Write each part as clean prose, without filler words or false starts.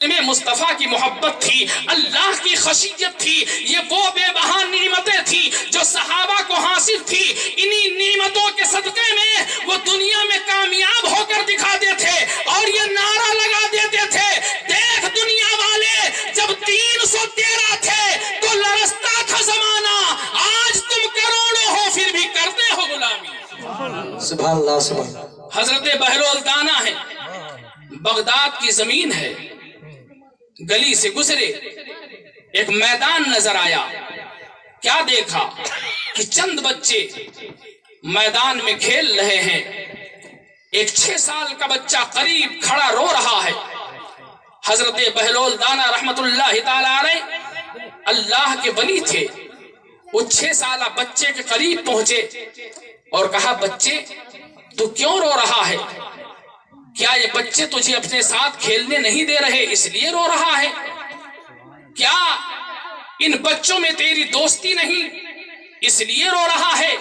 میں مصطفیٰ کی محبت تھی، اللہ کی خشیت تھی، یہ وہ بے بہا نعمتیں تھی جو صحابہ کو حاصل تھی۔ انہی نعمتوں کے صدقے میں وہ دنیا میں کامیاب ہو کر دکھاتے تھے اور یہ نعرہ لگا دیتے تھے، دیکھ دنیا والے، جب 313 تھے تو لرزتا تھا زمانہ، آج تم کروڑوں ہو پھر بھی کرتے ہو غلامی۔ سبحان اللہ سبحان اللہ۔ حضرت بہلول دانا ہے، بغداد کی زمین ہے، گلی سے گزرے، ایک میدان نظر آیا، کیا دیکھا کہ چند بچے میدان میں کھیل رہے ہیں، ایک 6 سال کا بچہ قریب کھڑا رو رہا ہے۔ حضرت بہلول دانا رحمت اللہ تعالی علیہ اللہ کے ولی تھے، وہ 6 سالہ بچے کے قریب پہنچے اور کہا، بچے تو کیوں رو رہا ہے؟ کیا یہ بچے تجھے اپنے ساتھ کھیلنے نہیں دے رہے اس لیے رو رہا ہے؟ کیا ان بچوں میں تیری دوستی نہیں اس لیے رو رہا ہے؟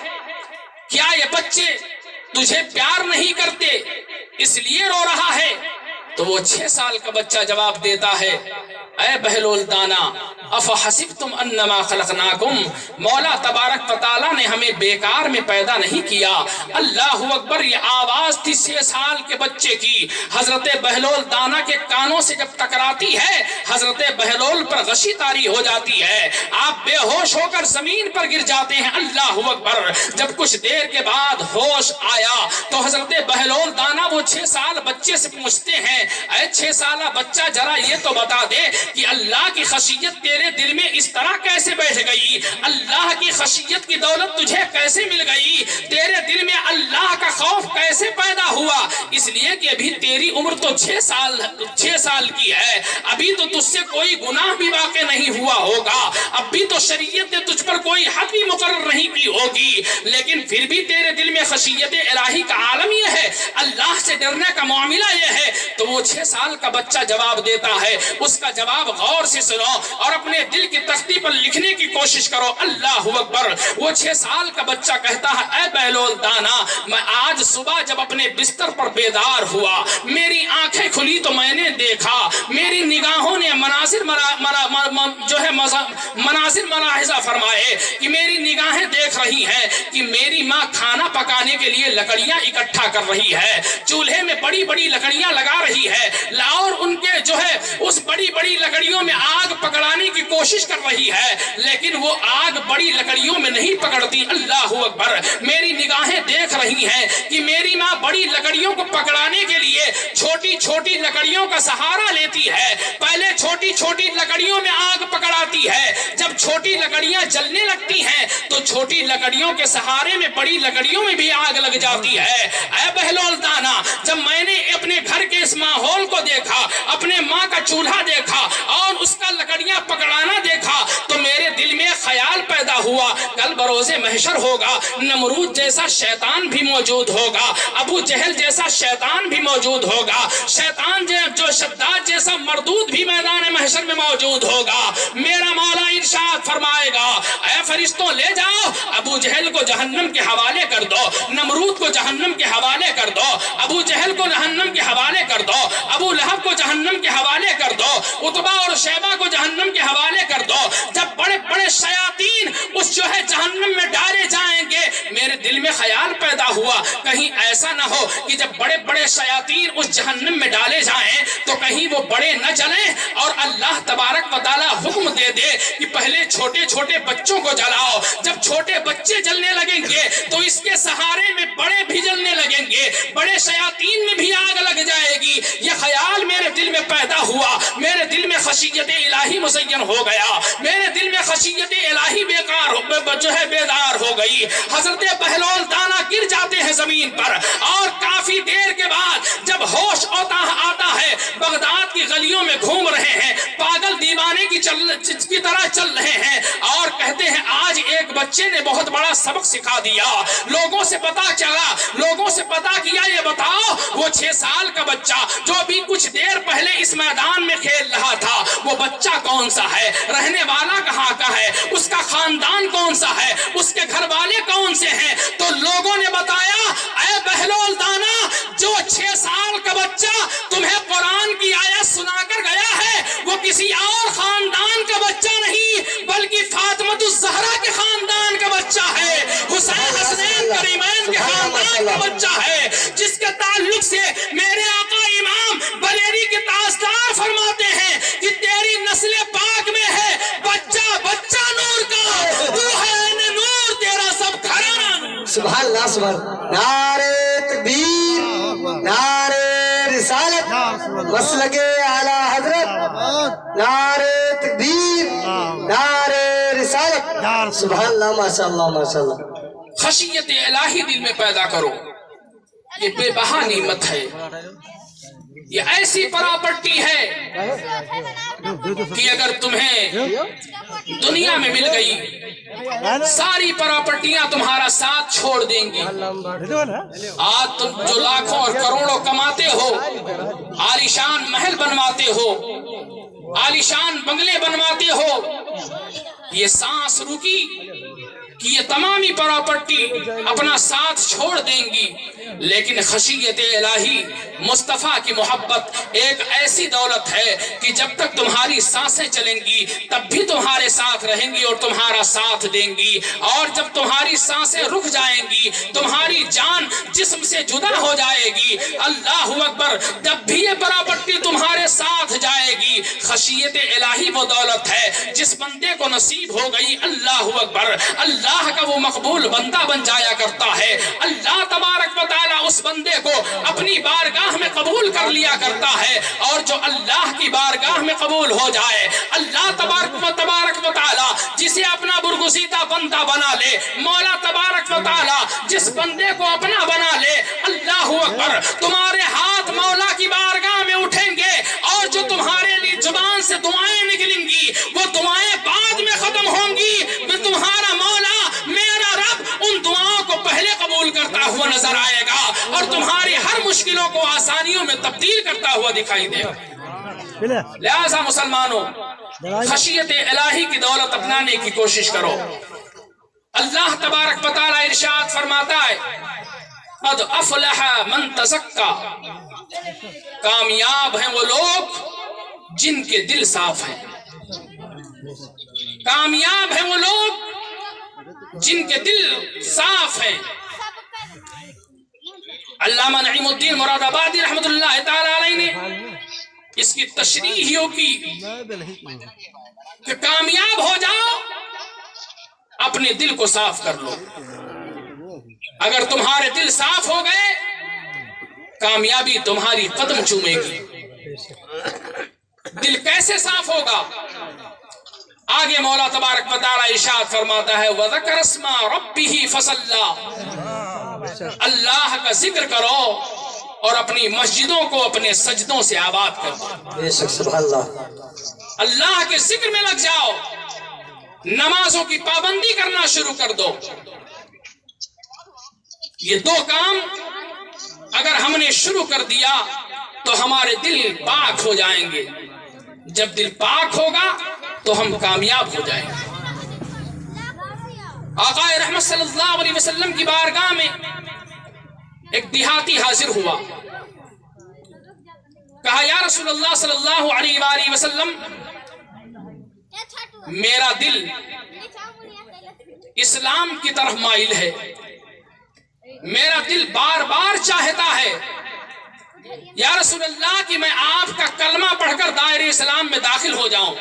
کیا یہ بچے تجھے پیار نہیں کرتے اس لیے رو رہا ہے؟ تو وہ 6 سال کا بچہ جواب دیتا ہے، اے بہلول دانا، افحسبتم انما خلقناکم، مولا تبارک و تعالیٰ نے ہمیں بیکار میں پیدا نہیں کیا۔ اللہ اکبر، یہ آواز تھی 6 سال کے بچے کی، حضرت بہلول دانا کے کانوں سے جب ٹکراتی ہے، حضرت بہلول پر غشی طاری ہو جاتی ہے، آپ بے ہوش ہو کر زمین پر گر جاتے ہیں۔ اللہ اکبر، جب کچھ دیر کے بعد ہوش آیا تو حضرت بہلول دانا وہ 6 سال بچے سے پوچھتے ہیں، اے 6 سالہ بچہ، ذرا یہ تو بتا دے کہ اللہ کی خشیت تیرے دل میں اس طرح کیسے بیٹھ گئی؟ اللہ کی خشیت کی دولت تجھے کیسے مل گئی؟ تیرے دل میں اللہ کا خوف کیسے پیدا ہوا؟ اس لیے کہ ابھی تیری عمر تو 6 سال کی ہے، ابھی تو تجھ سے کوئی گناہ بھی واقع نہیں ہوا ہوگا، ابھی تو شریعت نے تجھ پر کوئی حد بھی مقرر نہیں کی ہوگی، لیکن پھر بھی تیرے دل میں خشیت الہی کا عالم یہ ہے، اللہ سے ڈرنے کا معاملہ یہ ہے۔ تو وہ 6 سال کا بچہ جواب دیتا ہے، اس کا جواب غور سے سنو اور اپنے دل کی تختی پر لکھنے کی کوشش کرو۔ اللہ اکبر، وہ 6 سال کا بچہ کہتا ہے، اے بہلول دانا، میں آج صبح جب اپنے بستر پر بیدار ہوا، میری آنکھیں کھلی تو میں نے دیکھا، میری نگاہوں نے مناظر ملاحظہ فرمائے کہ میری نگاہیں دیکھ رہی ہیں کہ میری ماں کھانا پکانے کے لیے لکڑیاں اکٹھا کر رہی ہے، چولہے میں بڑی بڑی لکڑیاں لگا رہی ہے اور ان کے اس بڑی بڑی لکڑیوں میں آگ پکڑانے کی کوشش کر رہی ہے، لیکن وہ آگ بڑی لکڑیوں میں نہیں پکڑتی۔ اللہ اکبر، میری نگاہیں دیکھ رہی ہیں کہ میری ماں بڑی لکڑیوں کو پکڑانے کے لیے چھوٹی چھوٹی لکڑیوں کا سہارا لیتی ہے، پہلے چھوٹی چھوٹی لکڑیوں میں آگ پکڑاتی ہے، جب چھوٹی لکڑیاں جلنے لگتی ہیں تو چھوٹی لکڑیوں کے سہارے میں بڑی لکڑیوں میں بھی آگ لگ جاتی ہے۔ اے بہلول دانا، جب میں نے اپنے گھر کے اس ماحول کو دیکھا، اپنے ماں کا چولہا دیکھا اور اس کا لکڑیاں پکڑانا دیکھا تو میرے دل میں خیال پیدا ہوا، کل بروز محشر ہوگا، نمرود جیسا شیطان بھی موجود ہوگا، ابو جہل جیسا شیطان بھی موجود ہوگا، شیطان جو شداد جیسا مردود بھی میدان محشر میں موجود ہوگا۔ میرا مولا ارشاد فرمائے گا، اے فرشتوں لے جاؤ، ابو جہل کو جہنم کے حوالے کر دو، نمرود کو جہنم کے حوالے کر دو، ابو جہل کو جہنم کے حوالے کر دو، ابو لہب کو جہنم کے حوالے کر دو، عتبہ اور شیبہ کو جہنم کے حوالے کر دو۔ جب بڑے بڑے شیاطین اس جہنم میں ڈالے جائیں گے، میرے دل میں خیال پیدا ہوا، کہیں ایسا نہ ہو کہ جب بڑے بڑے شیاطین اس جہنم میں ڈالے جائیں تو کہیں وہ بڑے نہ جلیں اور اللہ تبارک و تعالی حکم دے دے کہ پہلے چھوٹے چھوٹے بچوں کو جلاؤ، جب چھوٹے بچے جلنے لگیں گے تو اس کے سہارے میں بڑے بھی جلنے لگیں گے، بڑے شیاطین میں بھی آگ لگ جائے گی۔ یہ خیال میرے دل میں پیدا ہوا، میرے دل میں خشیت الہی مزین ہو گیا، میرے دل میں خشیت الہی بیدار ہو گئی۔ حضرت بہلول دانا گر جاتے ہیں زمین پر اور کافی دیر کے بعد جب ہوش آتا ہے، بغداد کی گلیوں میں گھوم رہے ہیں، پاگل دیوانے کی طرح چل رہے ہیں اور کہتے ہیں، آج ایک بچے نے بہت بڑا سبق سکھا دیا، لوگوں سے پتا چلا، لوگوں سے پتا کیا، یہ بتاؤ وہ 6 سال کا بچہ جو بھی کچھ دیر پہلے اس میدان میں کھیل رہا تھا، وہ بچہ کون سا ہے، رہنے والا کہاں کا ہے، اس کا خاندان کون سا ہے، اس کے گھر والے کون سے ہیں؟ تو لوگوں نے بتایا، اے بہلول دانا، جو 6 سال کا بچہ تمہیں قرآن کی آیت سنا کر گیا ہے وہ کسی اور خاندان کا بچہ نہیں بلکہ فاطمۃ الزہرا کے خاندان کا بچہ ہے، حسین حسنین کریمین کے خاندان کا بچہ ہے، جس کے تعلق سے میرے آقا امام بریلی کے تاجدار فرماتے ہیں کہ تیری نسل پاک میں ہے بچہ بچہ نور کا، تو ہے نور تیرا سب گھرانہ نور۔ سبحان اللہ، سبحان اللہ۔ نعرہ تکبیر، نعرہ رسالت، مسلک اعلی حضرت، نعرہ تکبیر، نعرہ رسالت، سبحان اللہ، ماشاء اللہ، ماشاء اللہ۔ خشیت الہی دل میں پیدا کرو، یہ بے بہا نعمت ہے، یہ ایسی پراپرٹی ہے کہ اگر تمہیں دنیا میں مل گئی ساری پراپرٹیاں تمہارا ساتھ چھوڑ دیں گی۔ آج تم جو لاکھوں اور کروڑوں کماتے ہو، عالیشان محل بنواتے ہو، عالیشان بنگلے بنواتے ہو، یہ سانس رکی کہ یہ تمامی پراپرٹی اپنا ساتھ چھوڑ دیں گی، لیکن خشیت الہی مصطفیٰ کی محبت ایک ایسی دولت ہے کہ جب تک تمہاری سانسیں چلیں گی تب بھی تمہارے ساتھ رہیں گی اور تمہارا ساتھ دیں گی، اور جب تمہاری سانسیں رک جائیں گی، تمہاری جان جسم سے جدا ہو جائے گی، اللہ اکبر، جب بھی یہ پراپرٹی تمہارے ساتھ جائے گی۔ خشیت الہی وہ دولت ہے جس بندے کو نصیب ہو گئی، اللہ اکبر، اللہ کا وہ مقبول بندہ بن جایا کرتا ہے۔ اللہ تبارک و تعالی اس بندے کو اپنی بارگاہ میں قبول کر لیا کرتا ہے، اور جو اللہ کی بارگاہ میں قبول ہو جائے، اللہ تبارک و تعالی جسے اپنا برگزیدہ بندہ بنا لے، مولا تبارک و تعالی جس بندے کو اپنا بنا لے، اللہ اکبر، تمہارے ہاتھ مولا کی بارگاہ میں اٹھیں گے، اور جو تمہارے لیے زبان سے دعائیں نکلیں گی وہ دعائیں بعد میں ختم ہوں گی، تمہارا مولا میرا رب ان دعاؤں کو پہلے قبول کرتا ہوا نظر آئے گا، اور تمہاری ہر مشکلوں کو آسانیوں میں تبدیل کرتا ہوا دکھائی دے گا۔ لہذا مسلمانوں، خشیت الہی کی دولت اپنانے کی کوشش کرو۔ اللہ تبارک و تعالی ارشاد فرماتا ہے، قد افلح من تزکا، کامیاب ہیں وہ لوگ جن کے دل صاف ہیں، کامیاب ہیں وہ لوگ جن کے دل صاف ہیں۔ علامہ نعیم الدین مراد آبادی رحمت اللہ تعالی علیہ نے اس کی تشریح یوں کی کہ کامیاب ہو جاؤ، اپنے دل کو صاف کر لو۔ اگر تمہارے دل صاف ہو گئے، کامیابی تمہاری قدم چومے گی۔ دل کیسے صاف ہوگا؟ آگے مولا تبارک و تعالی ارشاد فرماتا ہے، وَذَكَرَ اسْمَ رَبِّهِ فَصَلَّى، اللہ کا ذکر کرو اور اپنی مسجدوں کو اپنے سجدوں سے آباد کرو۔ بے شک، سبحان اللہ۔ اللہ کے ذکر میں لگ جاؤ، نمازوں کی پابندی کرنا شروع کر دو۔ یہ دو کام اگر ہم نے شروع کر دیا تو ہمارے دل پاک ہو جائیں گے۔ جب دل پاک ہوگا تو ہم کامیاب ہو جائیں گے۔ آقا رحمت صلی اللہ علیہ وسلم کی بارگاہ میں ایک دیہاتی حاضر ہوا، کہا یا رسول اللہ صلی اللہ علیہ وآلہ وسلم، میرا دل اسلام کی طرف مائل ہے، میرا دل بار بار چاہتا ہے یا رسول اللہ کہ میں آپ کا کلمہ پڑھ کر دائرہ اسلام میں داخل ہو جاؤں۔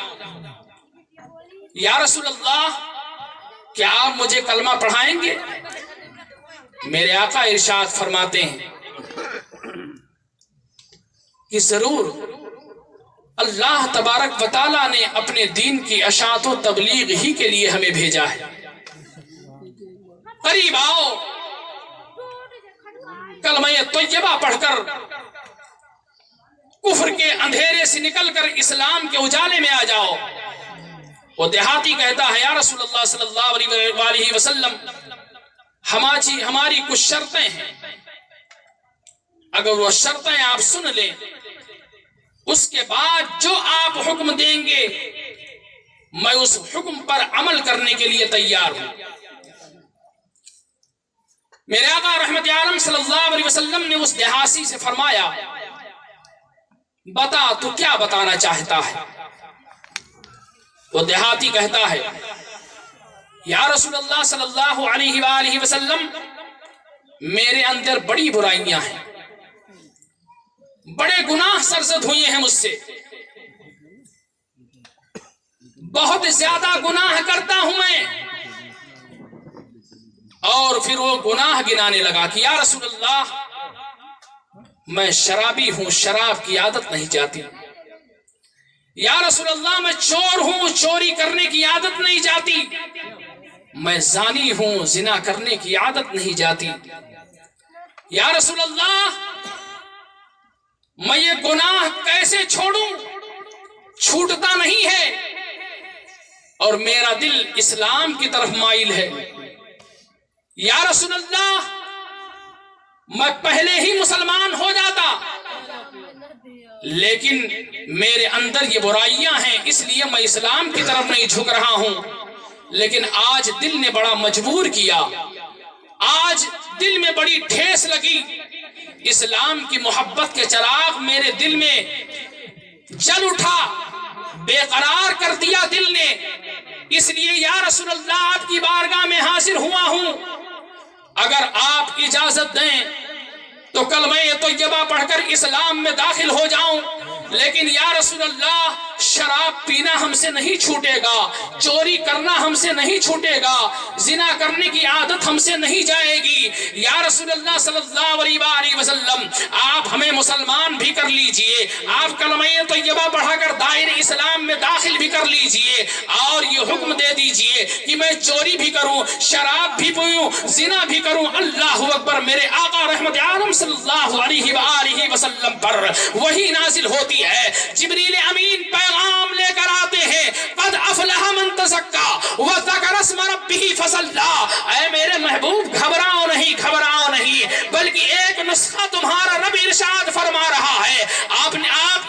یا رسول اللہ، کیا آپ مجھے کلمہ پڑھائیں گے؟ میرے آقا ارشاد فرماتے ہیں کہ ضرور، اللہ تبارک و تعالیٰ نے اپنے دین کی اشاعت و تبلیغ ہی کے لیے ہمیں بھیجا ہے۔ قریب آؤ، کلمہ طیبہ پڑھ کر کفر کے اندھیرے سے نکل کر اسلام کے اجالے میں آ جاؤ۔ وہ دیہاتی کہتا ہے یا رسول اللہ صلی اللہ علیہ وسلم، ہماری کچھ شرطیں ہیں، اگر وہ شرطیں آپ سن لیں، اس کے بعد جو آپ حکم دیں گے میں اس حکم پر عمل کرنے کے لیے تیار ہوں۔ میرے آقا رحمت عالم صلی اللہ علیہ وسلم نے اس دیہاتی سے فرمایا، بتا تو کیا بتانا چاہتا ہے؟ وہ دیہاتی کہتا ہے یا رسول اللہ صلی اللہ علیہ وآلہ وسلم میرے اندر بڑی برائیاں ہیں، بڑے گناہ سرزد ہوئے ہیں مجھ سے، بہت زیادہ گناہ کرتا ہوں میں۔ اور پھر وہ گناہ گنانے لگا کہ یا رسول اللہ میں شرابی ہوں، شراب کی عادت نہیں جاتی، یا رسول اللہ میں چور ہوں، چوری کرنے کی عادت نہیں جاتی، میں زانی ہوں، زنا کرنے کی عادت نہیں جاتی، یا رسول اللہ میں یہ گناہ کیسے چھوڑوں، چھوٹتا نہیں ہے، اور میرا دل اسلام کی طرف مائل ہے، یا رسول اللہ میں پہلے ہی مسلمان ہو جاتا، لیکن میرے اندر یہ برائیاں ہیں، اس لیے میں اسلام کی طرف نہیں جھک رہا ہوں۔ لیکن آج دل نے بڑا مجبور کیا، آج دل میں بڑی ٹھیس لگی، اسلام کی محبت کے چراغ میرے دل میں جل اٹھا، بے قرار کر دیا دل نے، اس لیے یا رسول اللہ آپ کی بارگاہ میں حاضر ہوا ہوں، اگر آپ اجازت دیں تو کلمہ طیبہ پڑھ کر اسلام میں داخل ہو جاؤں، لیکن یا رسول اللہ شراب پینا ہم سے نہیں چھوٹے گا، چوری کرنا ہم سے نہیں چھوٹے گا، زنا کرنے کی عادت ہم سے نہیں جائے گی، یا رسول اللہ صلی اللہ علیہ وآلہ وسلم آپ ہمیں مسلمان بھی کر لیجئے، آپ کلمہ طیبہ پڑھا کر دائرہ اسلام میں داخل بھی کر لیجئے، اور یہ حکم دے دیجئے کہ میں چوری بھی کروں، شراب بھی پیوں، زنا بھی کروں۔ اللہ اکبر! میرے آقا رحمت عالم صلی اللہ علیہ وآلہ وسلم پر وہی نازل ہوتی ہے، جبریل امین پیغام لے کر آتے ہیں، قد افلح من تزکا وذکر اسم ربہ فصلی۔ اے میرے محبوب گھبراؤ نہیں، گھبراؤ نہیں، بلکہ ایک نسخہ تمہارا رب ارشاد فرما رہا ہے، آپ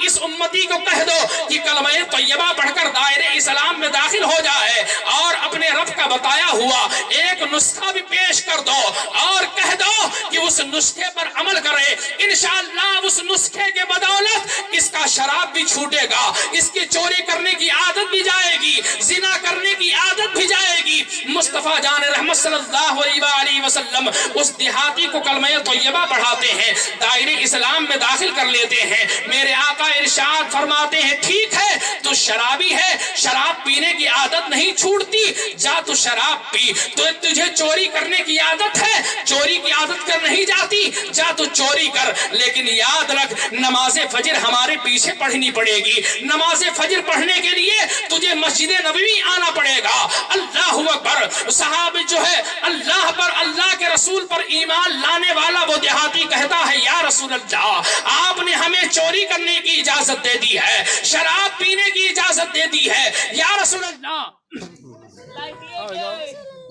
اس امتی کو کہہ دو کہ کلمہ طیبہ پڑھ کر دائرہ اسلام میں داخل ہو جائے، اور اپنے رب کا بتایا ہوا ایک نسخہ بھی پیش کر دو، اور کہہ دو کہ اس نسخے پر عمل کرے، انشاءاللہ اس نسخے کے بدولت اس کا شراب بھی چھوٹے گا، اس کی چوری کرنے کی عادت بھی جائے گی، زنا کرنے کی عادت بھی جائے گی۔ مصطفیٰ جان رحمت صلی اللہ علیہ وآلہ وسلم اس دیہاتی کو کلمہ طیبہ پڑھاتے ہیں، دائرہ اسلام میں داخل کر لیتے ہیں، میرے آقا ارشاد فرماتے ہیں ٹھیک ہے تو شرابی ہے، شراب پینے کی عادت نہیں چھوٹتی، جا تو شراب پی، تو تجھے چوری کرنے کی عادت ہے، چوری کی عادت کر نہیں جاتی، جا تو چوری کر، لیکن یاد رکھ نماز فجر ہمارے پیچھے پڑھنی پڑے گی، نماز فجر پڑھنے کے لیے تجھے مسجد نبوی آنا پڑے گا۔ اللہ اکبر! صحابہ جو ہے اللہ پر، اللہ کے رسول پر ایمان لانے والا وہ دیہاتی کہتا ہے یا رسول اللہ آپ نے ہمیں چوری کرنے کی اجازت دے دی ہے، شراب پینے کی اجازت دے دی ہے، یا رسول اللہ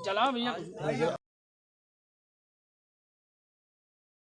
چلا